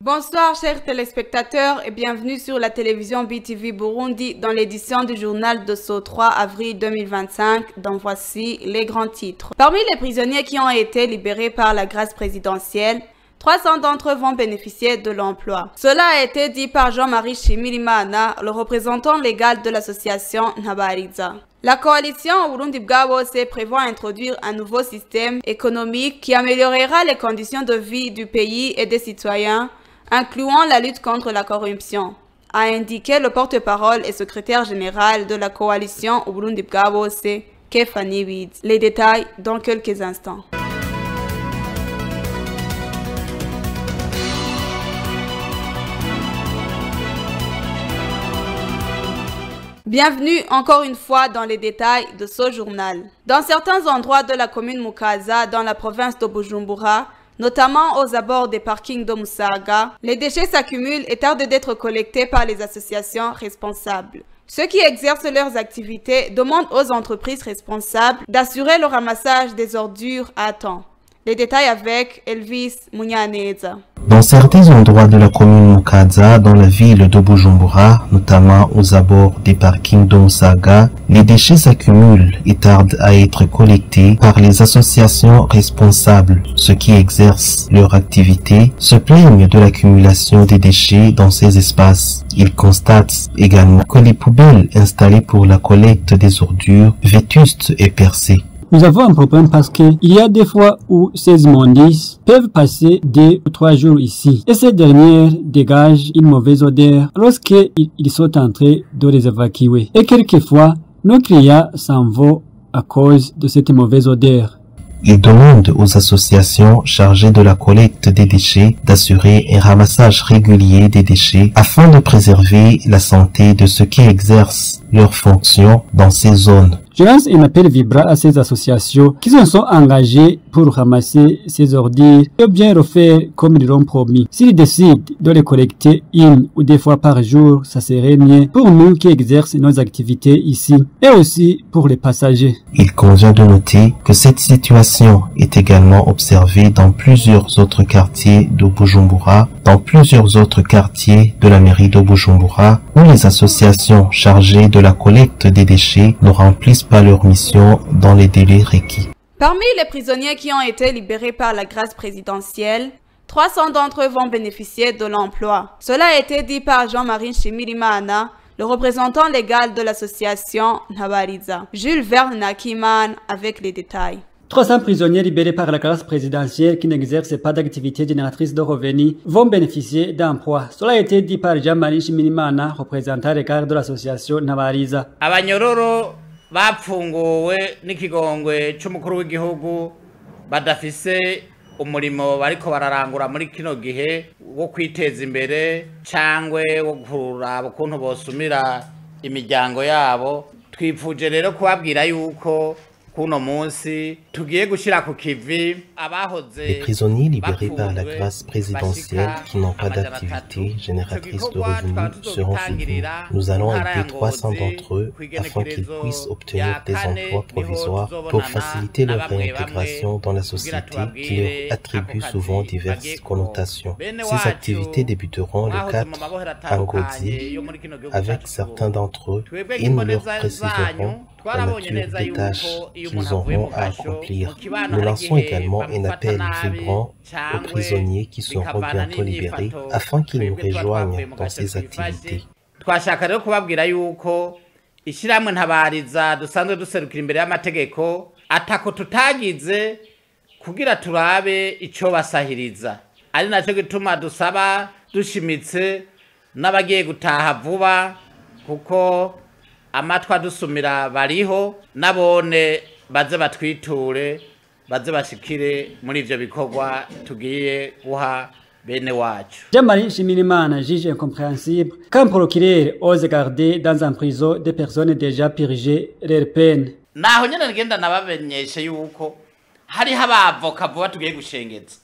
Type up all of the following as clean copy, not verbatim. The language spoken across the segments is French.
Bonsoir chers téléspectateurs et bienvenue sur la télévision BTV Burundi dans l'édition du journal de ce 3 avril 2025 dont voici les grands titres. Parmi les prisonniers qui ont été libérés par la grâce présidentielle, 300 d'entre eux vont bénéficier de l'emploi. Cela a été dit par Jean-Marie Shimirimana, le représentant légal de l'association Ntabariza. La coalition Burundi bwa Bose prévoit introduire un nouveau système économique qui améliorera les conditions de vie du pays et des citoyens, incluant la lutte contre la corruption, a indiqué le porte-parole et secrétaire général de la coalition Burundi bwa Bose, Kefani Bid. Les détails dans quelques instants. Bienvenue encore une fois dans les détails de ce journal. Dans certains endroits de la commune Mukaza, dans la province de Bujumbura, notamment aux abords des parkings de Musaga, les déchets s'accumulent et tardent d'être collectés par les associations responsables. Ceux qui exercent leurs activités demandent aux entreprises responsables d'assurer le ramassage des ordures à temps. Les détails avec Elvis Munyaneza. Dans certains endroits de la commune Mukaza, dans la ville de Bujumbura, notamment aux abords des parkings de Musaga, les déchets s'accumulent et tardent à être collectés par les associations responsables. Ceux qui exercent leur activité se plaignent de l'accumulation des déchets dans ces espaces. Ils constatent également que les poubelles installées pour la collecte des ordures vétustes et percées. Nous avons un problème parce qu'il y a des fois où ces immondices peuvent passer 2 ou 3 jours ici. Et ces dernières dégagent une mauvaise odeur lorsqu'ils sont en train de les évacuer. Et quelquefois, nos clients s'en vont à cause de cette mauvaise odeur. Ils demandent aux associations chargées de la collecte des déchets d'assurer un ramassage régulier des déchets afin de préserver la santé de ceux qui exercent leurs fonctions dans ces zones. Je lance un appel vibrant à ces associations qui se sont engagées pour ramasser ces ordures et bien refaire comme ils l'ont promis. S'ils décident de les collecter 1 ou 2 fois par jour, ça serait mieux pour nous qui exerçons nos activités ici et aussi pour les passagers. Il convient de noter que cette situation est également observée dans plusieurs autres quartiers de Bujumbura, dans plusieurs autres quartiers de la mairie de Bujumbura, où les associations chargées de la collecte des déchets ne remplissent pas leur mission dans les délais requis. Parmi les prisonniers qui ont été libérés par la grâce présidentielle, 300 d'entre eux vont bénéficier de l'emploi. Cela a été dit par Jean-Marie Shimirimana, le représentant légal de l'association Ntabariza. Jules Verne Nakiman avec les détails. 300 prisonniers libérés par la grâce présidentielle qui n'exercent pas d'activité génératrice de revenus vont bénéficier d'emploi. Cela a été dit par Jean-Marie Shimirimana, représentant légal de l'association Ntabariza. Abanyororo bapfunguwe n'ikigongwe c'umukuru w'igihugu badafise umurimo bariko bararangura muri kino gihe wo kwiteza imbere cangwe wo kuraba ukuntu bosumira imiryango yabo. Twifuje rero kubabwira yuko kuno munsi tugiye gushira ku kivi abahoze. Les prisonniers libérés par la grâce présidentielle qui n'ont pas d'activité génératrice de revenus seront soutenus. Nous allons aider 300 d'entre eux afin qu'ils puissent obtenir des emplois provisoires pour faciliter leur réintégration dans la société qui leur attribue souvent diverses connotations. Ces activités débuteront le 4 en Ngodi avec certains d'entre eux et nous leur préciserons la nature des tâches qu'ils auront à accomplir. Nous lançons également un appel vibrant aux prisonniers qui seront bientôt libérés afin qu'ils nous rejoignent dans ces activités. Twashaka rero kubabwira yuko ishiramwe Ntabariza dusanzwe duserukira imbere y'amategeko atako tutagize kugira turabe ico basahiriza. Ari naco gituma dusaba dushimitse n'abagiye gutaha vuba kuko amatwa dusumira bariho nabone baze batwiture baze bashikire muri ivyo bikorwa tugiye guha bene wacu. Jean-Marie Shimirimana, juge incompréhensible, qu'un procureur ose garder dans un prison des personnes déjà purgées leur peine. Naho nyene ngenda nababenyeshe yuko hariho abavoka vuba tugiye gushengeza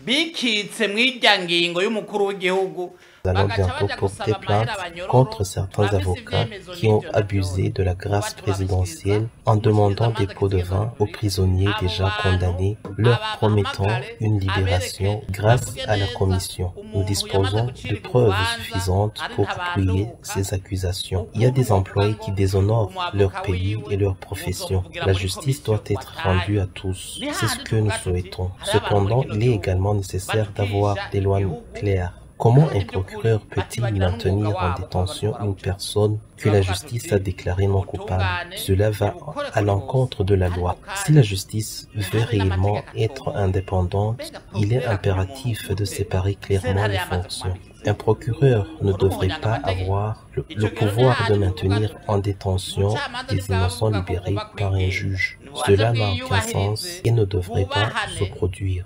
bikitse mw'irya ngingo y'umukuru w'igihugu Nous allons bientôt porter plainte contre certains avocats qui ont abusé de la grâce présidentielle en demandant des pots de vin aux prisonniers déjà condamnés, leur promettant une libération grâce à la commission. Nous disposons de preuves suffisantes pour appuyer ces accusations. Il y a des employés qui déshonorent leur pays et leur profession. La justice doit être rendue à tous. C'est ce que nous souhaitons. Cependant, il est également nécessaire d'avoir des lois claires. Comment un procureur peut-il maintenir en détention une personne que la justice a déclarée non coupable? Cela va à l'encontre de la loi. Si la justice veut réellement être indépendante, il est impératif de séparer clairement les fonctions. Un procureur ne devrait pas avoir le pouvoir de maintenir en détention des innocents libérés par un juge. Cela n'a aucun sens et ne devrait pas se produire.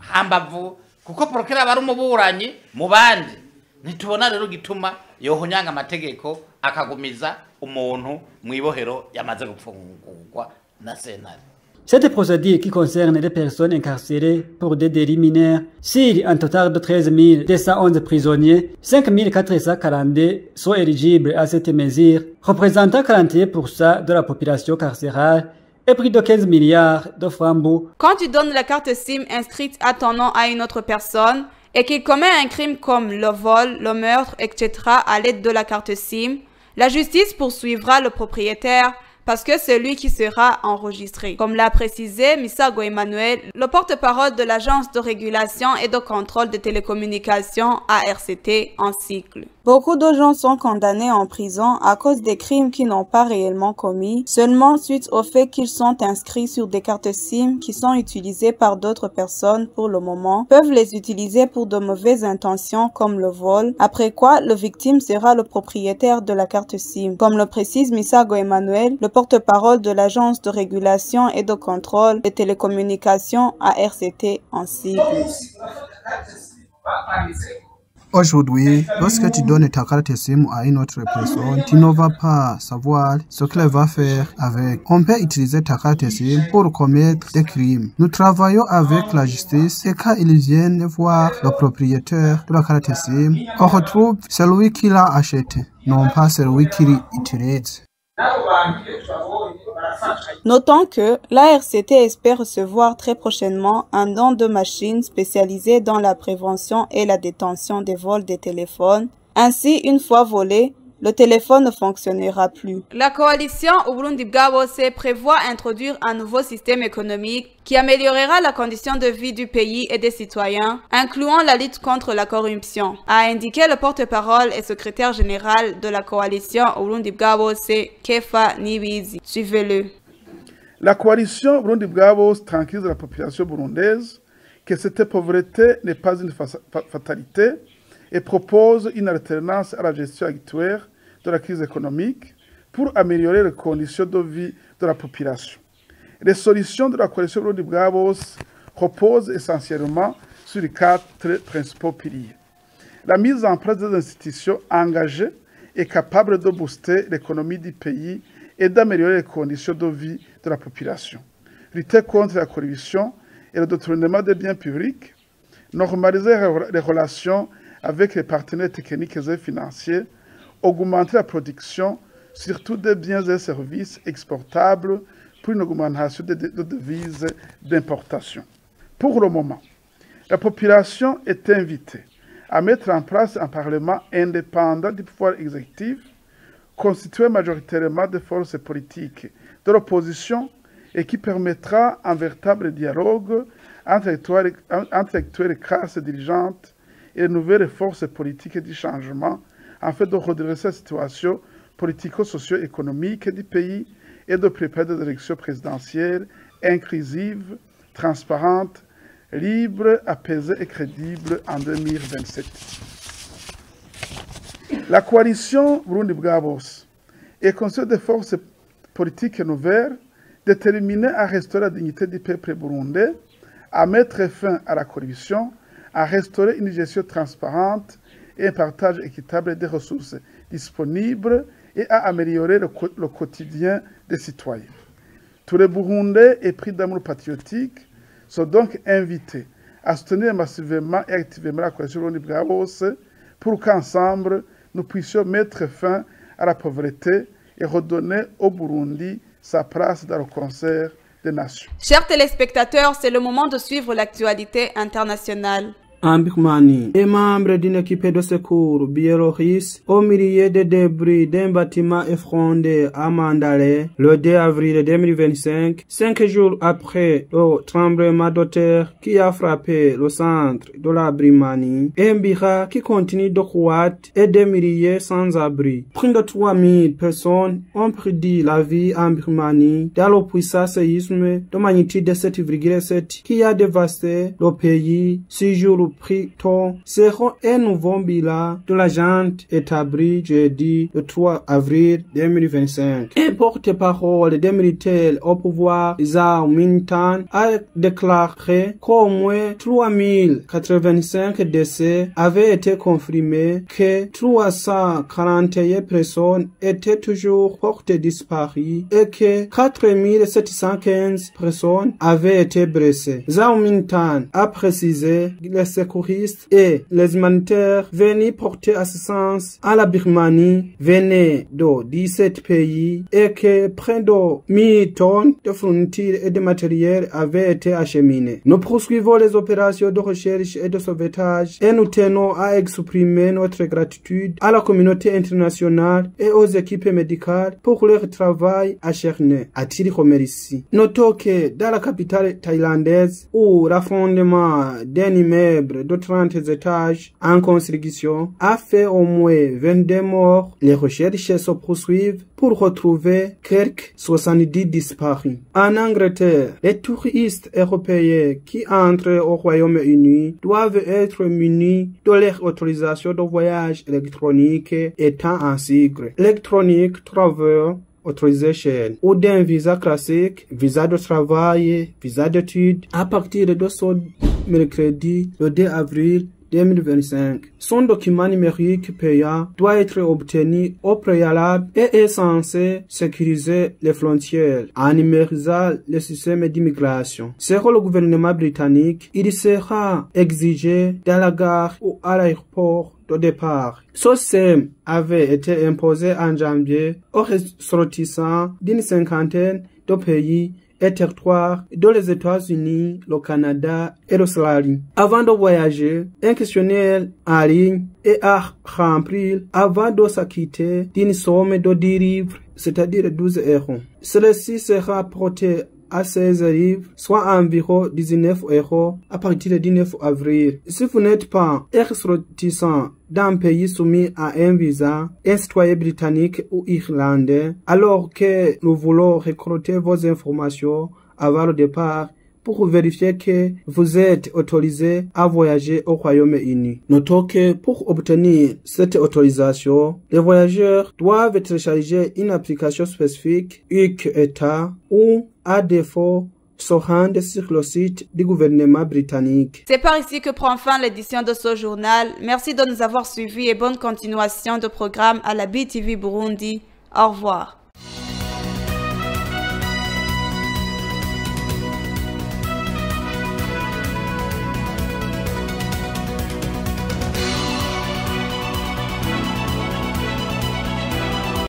Kuko prokera bari umuburanyi mu bandi nitubona rero gituma yohonyanga amategeko akagumiza umuntu mwibohero yamaze gupfungurwa na sentare. Cette procédure qui concerne les personnes incarcérées pour des délits mineurs, sur un total de 13 211 prisonniers, 5 442 sont éligibles à cette mesure, représentant 41% de la population carcérale et prix de 15 milliards de francs. Quand tu donnes la carte SIM inscrite à ton nom à une autre personne et qu'il commet un crime comme le vol, le meurtre, etc. à l'aide de la carte SIM, la justice poursuivra le propriétaire parce que c'est lui qui sera enregistré. Comme l'a précisé Misago Emmanuel, le porte-parole de l'Agence de régulation et de contrôle des télécommunications ARCT en cycle. Beaucoup de gens sont condamnés en prison à cause des crimes qu'ils n'ont pas réellement commis, seulement suite au fait qu'ils sont inscrits sur des cartes SIM qui sont utilisées par d'autres personnes pour le moment, peuvent les utiliser pour de mauvaises intentions comme le vol, après quoi le victime sera le propriétaire de la carte SIM. Comme le précise Misago Emmanuel, le porte-parole de l'Agence de régulation et de contrôle des télécommunications ARCT en cycle. Aujourd'hui, lorsque tu donnes ta carte SIM à une autre personne, tu ne vas pas savoir ce qu'elle va faire avec. On peut utiliser ta carte SIM pour commettre des crimes. Nous travaillons avec la justice et quand ils viennent voir le propriétaire de la carte SIM, on retrouve celui qui l'a acheté, non pas celui qui l'utilise. Notons que l'ARCT espère recevoir très prochainement un don de machines spécialisées dans la prévention et la détention des vols des téléphones. Ainsi, une fois volé, le téléphone ne fonctionnera plus. La coalition Uburundi bwa Bose prévoit introduire un nouveau système économique qui améliorera la condition de vie du pays et des citoyens, incluant la lutte contre la corruption, a indiqué le porte-parole et secrétaire général de la coalition Uburundi bwa Bose, Kefa Nibizi. Suivez-le. La coalition Uburundi bwa Bose tranquillise la population burundaise que cette pauvreté n'est pas une fatalité et propose une alternance à la gestion actuelle de la crise économique pour améliorer les conditions de vie de la population. Les solutions de la coalition Uburundi bwa Bose reposent essentiellement sur les 4 principaux piliers. La mise en place des institutions engagées et capables de booster l'économie du pays et d'améliorer les conditions de vie de la population. Lutter contre la corruption et le détournement des biens publics, normaliser les relations avec les partenaires techniques et financiers, augmenter la production, surtout des biens et services exportables pour une augmentation des devises d'importation. Pour le moment, la population est invitée à mettre en place un parlement indépendant du pouvoir exécutif, constitué majoritairement de forces politiques de l'opposition et qui permettra un véritable dialogue entre actuelles classes dirigeantes et les nouvelles forces politiques du changement afin de redresser la situation politico-socio-économique du pays et de préparer des élections présidentielles inclusives, transparentes, libres, apaisées et crédibles en 2027. La coalition Uburundi bwa Bose est constituée de forces politiques nouvelles déterminées à restaurer la dignité du peuple burundais, à mettre fin à la corruption, à restaurer une gestion transparente et un partage équitable des ressources disponibles et à améliorer le quotidien des citoyens. Tous les Burundais épris d'amour patriotique sont donc invités à soutenir massivement et activement la coalition Uburundi bwa Bose pour qu'ensemble, nous puissions mettre fin à la pauvreté et redonner au Burundi sa place dans le concert des nations. Chers téléspectateurs, c'est le moment de suivre l'actualité internationale. En Birmanie, les membres d'une équipe de secours biélorusse au milieu des débris d'un bâtiment effondré à Mandalay le 2 avril 2025, 5 jours après le tremblement de terre qui a frappé le centre de la Birmanie, un bilan qui continue de croître et des milliers sans abri. Près de 3000 personnes ont perdu la vie en Birmanie dans le puissant séisme de magnitude de 7,7 qui a dévasté le pays 6 jours plus tôt. Seront un nouveau bilan de la junte établi jeudi le 3 avril 2025. Un porte-parole des militaires au pouvoir, Zhao Mintan, a déclaré qu'au moins 3085 décès avaient été confirmés, que 341 personnes étaient toujours portées disparues et que 4715 personnes avaient été blessées. Zhao Mintan a précisé que les secouristes et les humanitaires venus porter assistance à la Birmanie venaient de 17 pays et que près de 1000 tonnes de fournitures et de matériel avaient été acheminées. Nous poursuivons les opérations de recherche et de sauvetage et nous tenons à exprimer notre gratitude à la communauté internationale et aux équipes médicales pour leur travail acharné, a-t-il remercié. Notons que dans la capitale thaïlandaise, où l'affondement d'un immeuble de 30 étages en construction a fait au moins 22 morts, les recherches se poursuivent pour retrouver quelques 70 disparus. En Angleterre, les touristes européens qui entrent au Royaume-Uni doivent être munis de leur autorisation de voyage électronique étant un sigle Electronic Travel Authorization ou d'un visa classique, visa de travail, visa d'études à partir de ce mercredi le 2 avril 2025. Son document numérique payant doit être obtenu au préalable et est censé sécuriser les frontières en numérisant le système d'immigration. Selon le gouvernement britannique, il sera exigé dans la gare ou à l'aéroport de départ. Ce système avait été imposé en janvier aux ressortissants d'une cinquantaine de pays et territoires dans les États-Unis, le Canada et l'Australie. Avant de voyager, un questionnaire en ligne est à remplir avant de s'acquitter d'une somme de 10 livres, c'est-à-dire 12 €. Celle-ci sera portée à 16 livres, soit environ 19 € à partir du 9 avril. Si vous n'êtes pas ressortissant d'un pays soumis à un visa, un citoyen britannique ou irlandais, alors que nous voulons recruter vos informations avant le départ pour vérifier que vous êtes autorisé à voyager au Royaume-Uni. Notons que pour obtenir cette autorisation, les voyageurs doivent télécharger une application spécifique UK-État ou, à défaut, se rendre sur le site du gouvernement britannique. C'est par ici que prend fin l'édition de ce journal. Merci de nous avoir suivis et bonne continuation de programme à la BTV Burundi. Au revoir.